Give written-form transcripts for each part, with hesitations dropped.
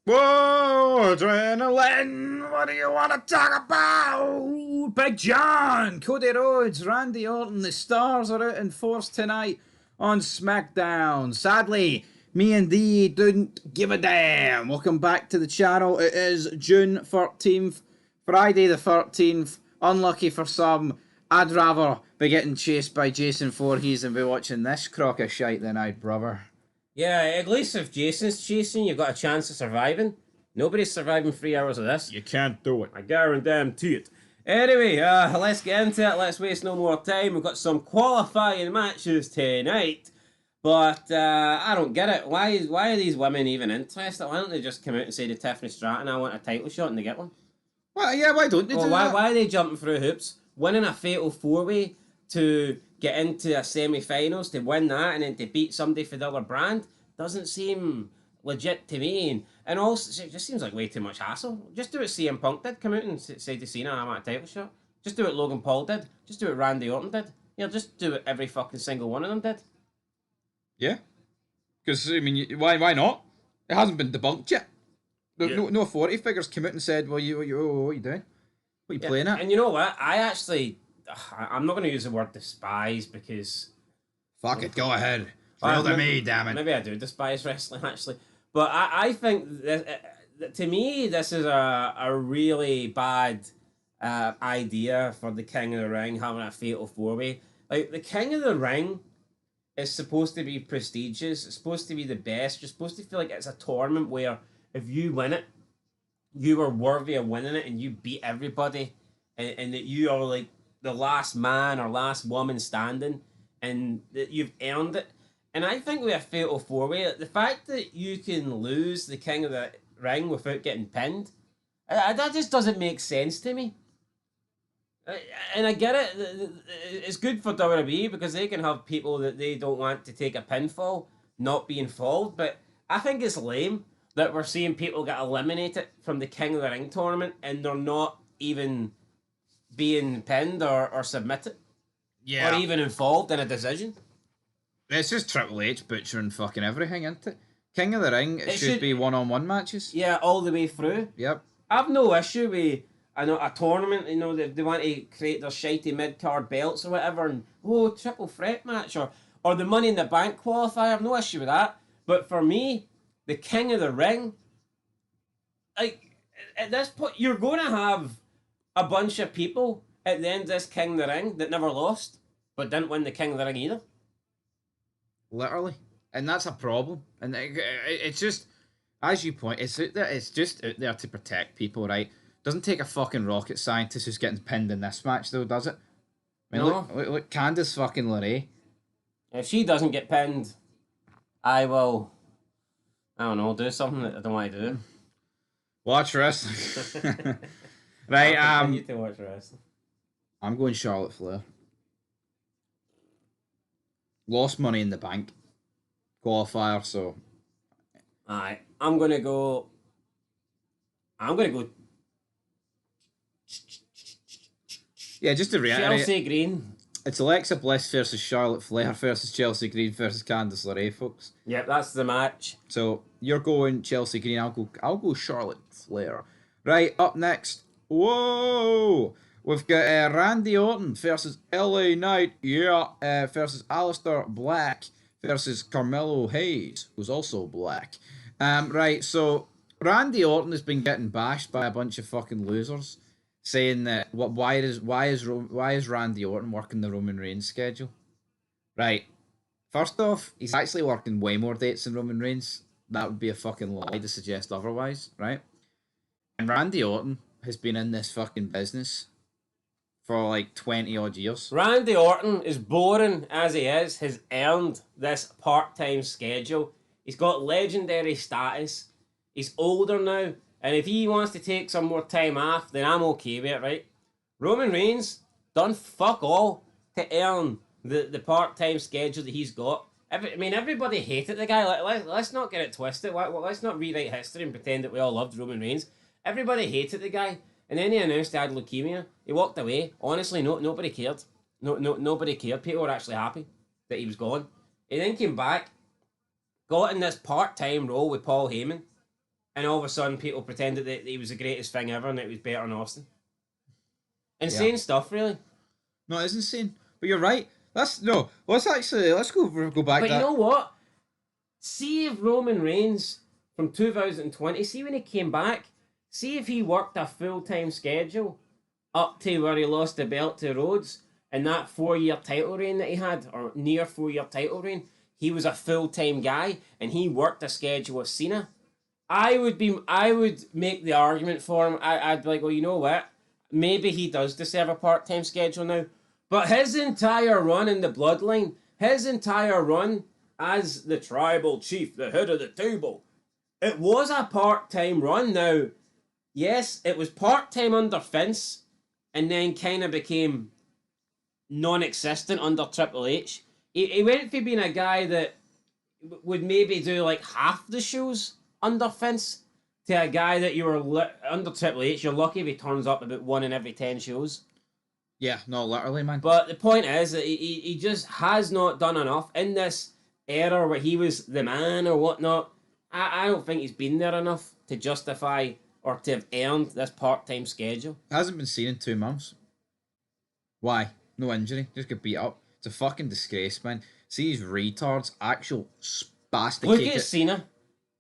Whoa, adrenaline! What do you want to talk about? Big John, Cody Rhodes, Randy Orton, the stars are out in force tonight on SmackDown. Sadly, me and Dee didn't give a damn. Welcome back to the channel. It is June 13th, Friday the 13th. Unlucky for some. I'd rather be getting chased by Jason Voorhees than be watching this crock of shite than I'd, brother. Yeah, at least if Jason's chasing, you've got a chance of surviving. Nobody's surviving 3 hours of this. You can't do it. I guarantee it. Anyway, let's get into it. Let's waste no more time. We've got some qualifying matches tonight. But I don't get it. Why are these women even interested? Why don't they just come out and say to Tiffany Stratton, I want a title shot, and they get one? Well, yeah, why don't they do that? Why are they jumping through hoops? Winning a fatal four-way to get into a semi-finals, to win that, and then to beat somebody for the other brand, doesn't seem legit to me. And also, it just seems like way too much hassle. Just do what CM Punk did. Come out and say to Cena, I want a title shot. Just do what Logan Paul did. Just do what Randy Orton did. You know, just do what every fucking single one of them did. Yeah. Because, I mean, why not? It hasn't been debunked yet. Yeah. No authority figures came out and said, well, what are you doing? What are you playing at? And you know what? I'm not going to use the word despise because... Fuck it, go ahead. Thrill to me, damn it. Maybe I do despise wrestling, actually. But I think, that to me, this is a really bad idea for the King of the Ring having a fatal four-way. Like, the King of the Ring is supposed to be prestigious. It's supposed to be the best. You're supposed to feel like it's a tournament where if you win it, you were worthy of winning it and you beat everybody, and that you are like the last man or last woman standing and that you've earned it. And I think with a fatal four-way, the fact that you can lose the King of the Ring without getting pinned, that just doesn't make sense to me. And I get it, it's good for WWE because they can have people that they don't want to take a pinfall not be involved, but I think it's lame that we're seeing people get eliminated from the King of the Ring tournament and they're not even being pinned or submitted. Yeah. Or even involved in a decision. It's just Triple H butchering fucking everything, isn't it? King of the Ring, it should be one-on-one matches. Yeah, all the way through. Yep. I've no issue with a tournament, you know, they want to create their shitey mid-card belts or whatever, and triple threat match, or the Money in the Bank qualifier, I have no issue with that. But for me, the King of the Ring, like, at this point, you're going to have a bunch of people at the end of this King of the Ring that never lost, but didn't win the King of the Ring either. Literally. And that's a problem. And it's just, as you point, it's out there, it's just out there to protect people, right? Doesn't take a fucking rocket scientist who's getting pinned in this match, though, does it? I mean, No. look, Candice fucking LeRae. If she doesn't get pinned, I will, I don't know, do something that I don't want to do. Watch wrestling. Right, I need to watch wrestling. I'm going Charlotte Flair. Lost Money in the Bank qualifier, so... Alright, I'm gonna go... Yeah, just to reiterate, Chelsea Green. it's Alexa Bliss versus Charlotte Flair versus Chelsea Green versus Candice LeRae, folks. Yep, that's the match. So you're going Chelsea Green. I'll go Charlotte Flair. Right, up next. Whoa, we've got Randy Orton versus LA Knight. Yeah, versus Aleister Black versus Carmelo Hayes, who's also black. Right, so Randy Orton has been getting bashed by a bunch of fucking losers, saying that why is Randy Orton working the Roman Reigns schedule? Right. First off, he's actually working way more dates than Roman Reigns. That would be a fucking lie to suggest otherwise, right? And Randy Orton has been in this fucking business for like 20 odd years. Randy Orton, as boring as he is, has earned this part-time schedule. He's got legendary status. He's older now. And if he wants to take some more time off, then I'm okay with it, right? Roman Reigns done fuck all to earn the part-time schedule that he's got. Everybody hated the guy. Let's not get it twisted. Let's not rewrite history and pretend that we all loved Roman Reigns. Everybody hated the guy. And then he announced he had leukemia. He walked away. Honestly, nobody cared. Nobody cared. People were actually happy that he was gone. He then came back, got in this part-time role with Paul Heyman. and all of a sudden people pretended that he was the greatest thing ever and it was better than Austin. Insane stuff, really. No, it's insane. But you're right. Let's go back. But that. you know what? See if Roman Reigns from 2020, see when he came back, see if he worked a full-time schedule up to where he lost the belt to Rhodes, and that 4-year title reign that he had, or near 4-year title reign, he was a full-time guy and he worked a schedule with Cena. I would make the argument for him. I'd be like, well, you know what? Maybe he does deserve a part-time schedule now. But his entire run in the Bloodline, his entire run as the tribal chief, the head of the table, it was a part-time run. Now, yes, it was part-time under Vince, and then kind of became non-existent under Triple H. He went from being a guy that would maybe do like half the shows under Vince to a guy that you were under Triple H. You're lucky if he turns up about 1 in every 10 shows. Yeah, no, literally, man. But the point is that he just has not done enough in this era where he was the man or whatnot. I don't think he's been there enough to justify or to have earned this part-time schedule. Hasn't been seen in 2 months. Why? No injury. Just get beat up. It's a fucking disgrace, man. See these retards, actual spastic. Look at Cena.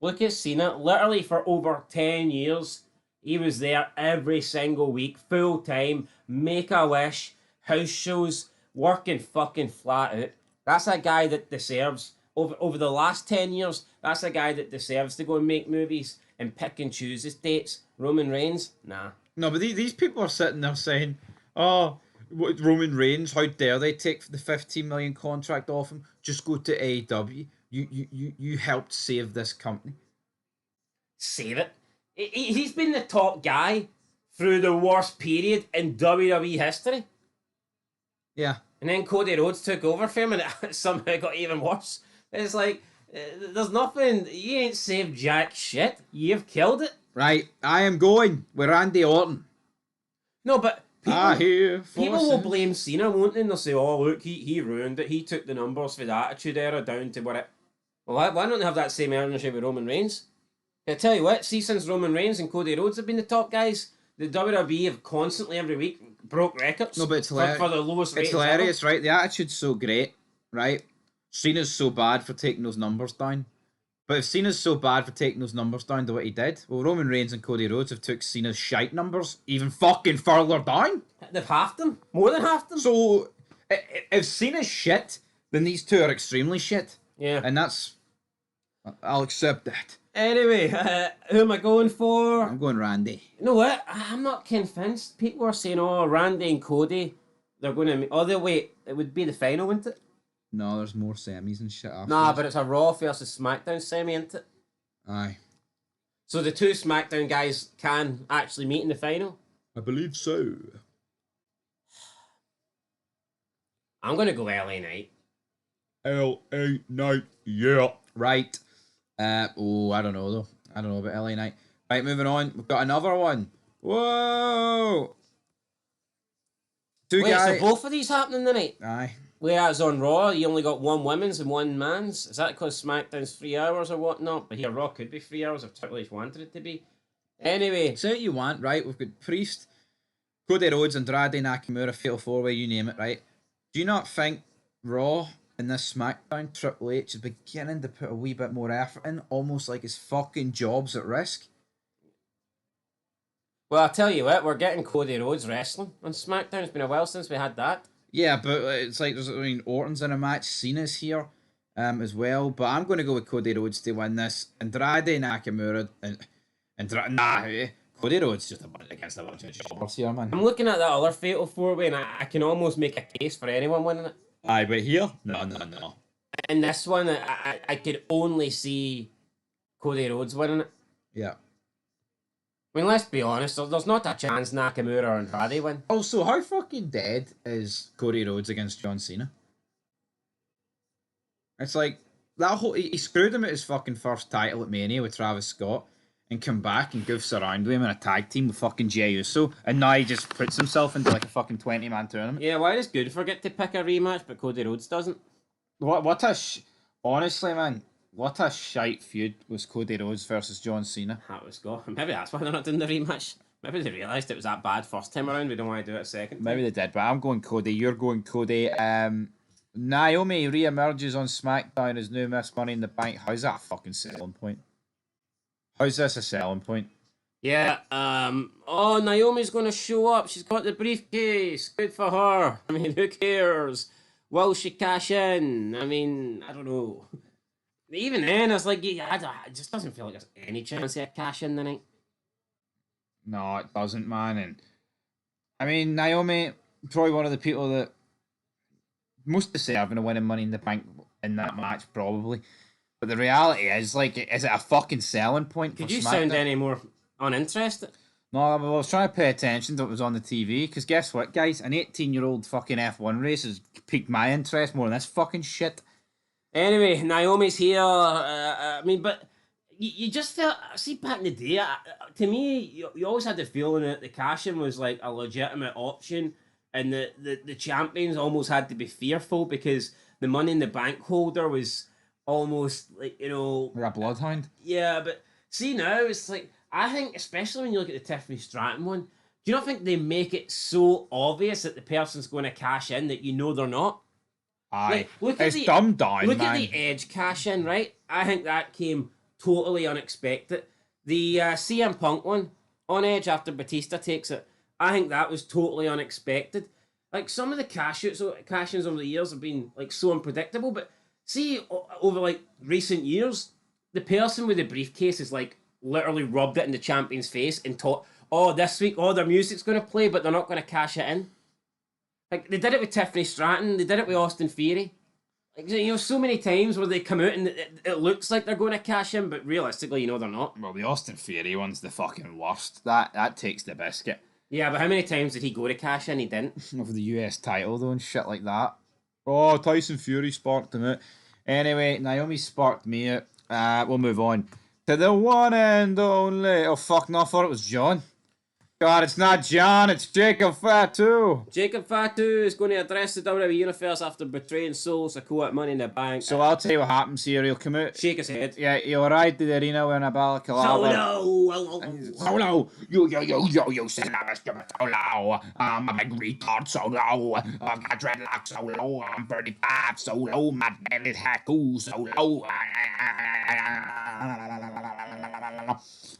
Look at Cena. Literally for over 10 years, he was there every single week, full time, Make-A-Wish, house shows, working fucking flat out. That's a guy that deserves, over the last 10 years, that's a guy that deserves to go and make movies and pick and choose his dates. Roman Reigns? Nah. No, but these people are sitting there saying, oh, Roman Reigns, how dare they take the 15 million contract off him? Just go to AEW. You helped save this company. Save it? He's been the top guy through the worst period in WWE history. Yeah. And then Cody Rhodes took over for him and it somehow got even worse. It's like, there's nothing, you ain't saved jack shit. You've killed it. Right, I am going with Randy Orton. No, but people will it. blame Cena, won't they? And they'll say, oh, look, he ruined it. He took the numbers for the Attitude Era down to what it... Well, why don't they have that same ownership with Roman Reigns? I tell you what, see, since Roman Reigns and Cody Rhodes have been the top guys, the WWE have constantly every week broke records. No, but it's for the lowest ratings. It's hilarious, right? The Attitude's so great, right? Cena's so bad for taking those numbers down. But if Cena's so bad for taking those numbers down to what he did, well, Roman Reigns and Cody Rhodes have took Cena's shite numbers even fucking further down. They've halved them. More than halved them. So, if Cena's shit, then these two are extremely shit. Yeah. And that's... I'll accept that. Anyway, who am I going for? I'm going Randy. You know what? I'm not convinced. People are saying, oh, Randy and Cody, they're going to... Oh, wait, it would be the final, wouldn't it? No, there's more semis and shit after. Nah, but it's a Raw versus SmackDown semi, isn't it? Aye. So the two SmackDown guys can actually meet in the final? I believe so. I'm going to go LA Knight. LA Knight, yeah. Right. I don't know, though. I don't know about LA Knight. Right, moving on. We've got another one. Whoa! Wait, so both of these happening tonight? Aye. Whereas on Raw, you only got one women's and one man's. Is that because SmackDown's 3 hours or whatnot? But here, Raw could be 3 hours if Triple H wanted it to be. Anyway. Say what you want, right? We've got Priest, Cody Rhodes, Andrade, Nakamura, Fatal 4-Way, you name it, right? Do you not think Raw in this SmackDown, Triple H is beginning to put a wee bit more effort in, almost like his fucking job's at risk? Well, I'll tell you what, we're getting Cody Rhodes wrestling on SmackDown. It's been a while since we had that. Yeah, but it's like, Orton's in a match, Cena's here as well, but I'm going to go with Cody Rhodes to win this. Andrade, Nakamura, Cody Rhodes just against a bunch of jobbers here, man. I'm looking at that other Fatal 4-Way and I can almost make a case for anyone winning it. Aye, but here? No. In this one, I could only see Cody Rhodes winning it. Yeah. I mean, let's be honest, there's not a chance Nakamura or Andrade win. Also, how fucking dead is Cody Rhodes against John Cena? It's like, that whole... He screwed him at his fucking first title at Mania with Travis Scott and come back and goofs around with him in a tag team with fucking Jey Uso, and now he just puts himself into like a fucking 20-man tournament. Yeah, why does Goodford get to pick a rematch, but Cody Rhodes doesn't? What a honestly, man, What a shite feud was Cody Rhodes versus John Cena. That was go. Maybe that's why they're not doing the rematch. Maybe they realised it was that bad first time around. We don't want to do it a second time. Maybe they did, but I'm going Cody. You're going Cody. Naomi re-emerges on SmackDown as new Miss Money in the Bank. How's that a fucking selling point? How's this a selling point? Yeah, oh, Naomi's going to show up. She's got the briefcase. Good for her. I mean, who cares? Will she cash in? I mean, I don't know. Even then, it's like, it just doesn't feel like there's any chance of cash in tonight. No, it doesn't, man. And I mean, Naomi, probably one of the people that most deserving of winning Money in the Bank in that match, probably. But the reality is, like, is it a fucking selling point? Could you sound any more uninterested? No, I was trying to pay attention to what was on the TV, because guess what, guys? An 18-year-old fucking F1 race has piqued my interest more than this fucking shit. Anyway, Naomi's here. I mean, but you just felt, see, back in the day, to me, you always had the feeling that the cash-in was like a legitimate option, and the champions almost had to be fearful because the Money in the Bank holder was almost like, you know... Like a bloodhound? Yeah, but see now, it's like, I think, especially when you look at the Tiffany Stratton one, do you not think they make it so obvious that the person's going to cash in that you know they're not? Aye. Like, it's dumbed down, Look man. at the Edge cash in, right? I think that came totally unexpected. The CM Punk one on Edge after Batista takes it, I think that was totally unexpected. Like, some of the cash-ins over the years have been like so unpredictable, but see, over like recent years, the person with the briefcase is like literally rubbed it in the champion's face and taught, oh, this week, oh, their music's going to play, but they're not going to cash it in. Like, they did it with Tiffany Stratton, they did it with Austin Theory. Like, you know, so many times where they come out and it looks like they're going to cash in, but realistically, you know, they're not. Well, the Austin Theory one's the fucking worst. That takes the biscuit. Yeah, but how many times did he go to cash in? He didn't. Of the US title, though, and shit like that. Oh, Tyson Fury sparked him out. Anyway, Naomi sparked me out. We'll move on to the one and only. Oh, fuck, no, I thought it was John. God, it's not John, it's Jacob Fatu. Jacob Fatu is going to address the WWE Universe after betraying Solo Sikoa at Money in the Bank. So I'll tell you what happens here. He'll come out. Shake his head. Yeah, he'll arrive to the arena wearing a balaclava. Solo, you said I was Solo. I'm a big retard, Solo. I've got dreadlocks, Solo. I'm 35, Solo. My belly hackoo, Solo.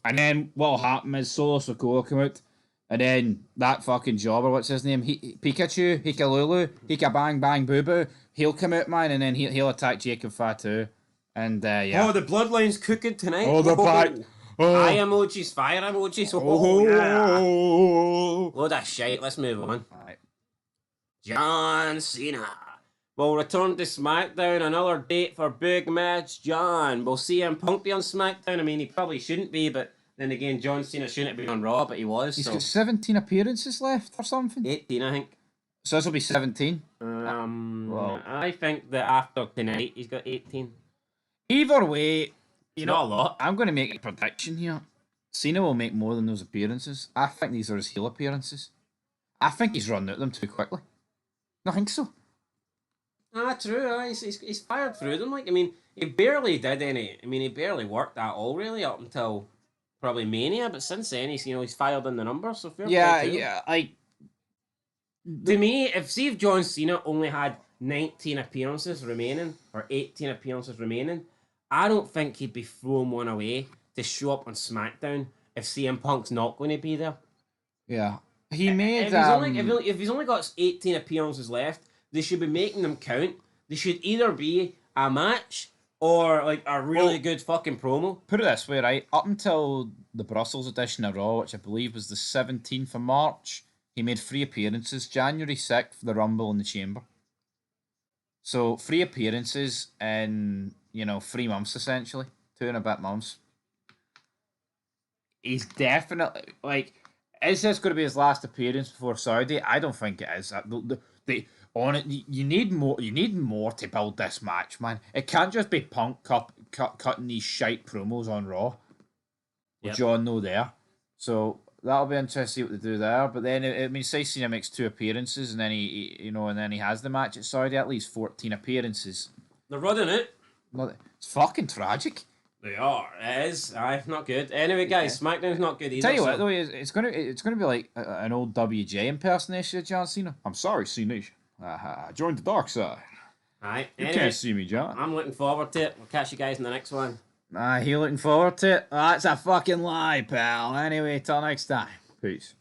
And then what'll happen is Solo Sikoa come out, and then that fucking jobber, what's his name? Pikachu, Hikalulu, Hika Bang Bang Boo Boo, he'll come out, man, and then he'll attack Jacob Fatu. And yeah. Oh, the bloodline's cooking tonight. Oh, the back. Oh. Eye emojis, fire emojis. Oh, yeah. Load of shite. Let's move on. Right. John Cena will return to SmackDown. Another date for big match. John. Will CM Punk be on SmackDown? I mean, he probably shouldn't be, but then again, John Cena shouldn't be on Raw, but he was. He's so. got 17 appearances left or something. 18, I think. So this will be 17. Well, I think that after tonight, he's got 18. Either way, you know, not a lot. I'm going to make a prediction here. Cena will make more than those appearances. I think these are his heel appearances. I think he's run out of them too quickly. I think so. True. He's fired through them. Like, I mean, he barely did any. I mean, he barely worked at all, really, up until probably Mania. But since then, he's fired in the numbers. So fair play to him. Like, to me, if John Cena only had 19 appearances remaining or 18 appearances remaining, I don't think he'd be throwing one away to show up on SmackDown if CM Punk's not going to be there. Yeah, he made. If he's only got 18 appearances left, they should be making them count. They should either be a match or like a really good fucking promo. Put it this way, right? Up until the Brussels edition of Raw, which I believe was the 17th of March, he made 3 appearances. January 6th, the Rumble in the Chamber. So 3 appearances in 3 months essentially, 2 and a bit months. He's definitely like. Is this going to be his last appearance before Saudi? I don't think it is. On it, you need more. You need more to build this match, man. It can't just be Punk cutting these shite promos on Raw. With John no there, so that'll be interesting to see what they do there. But then, say Cena makes 2 appearances, and then he has the match at Saudi. At least 14 appearances. They're running it. It's fucking tragic. They are. It is. Aye, not good. Anyway, guys, SmackDown's not good either. Tell you so- what, though, it's gonna be like an old WJ impersonation of John Cena. I'm sorry, Cena. I joined the dark side. Aye. You Anyway, can't see me, John. I'm looking forward to it. We'll catch you guys in the next one. You looking forward to it? That's a fucking lie, pal. Anyway, till next time. Peace.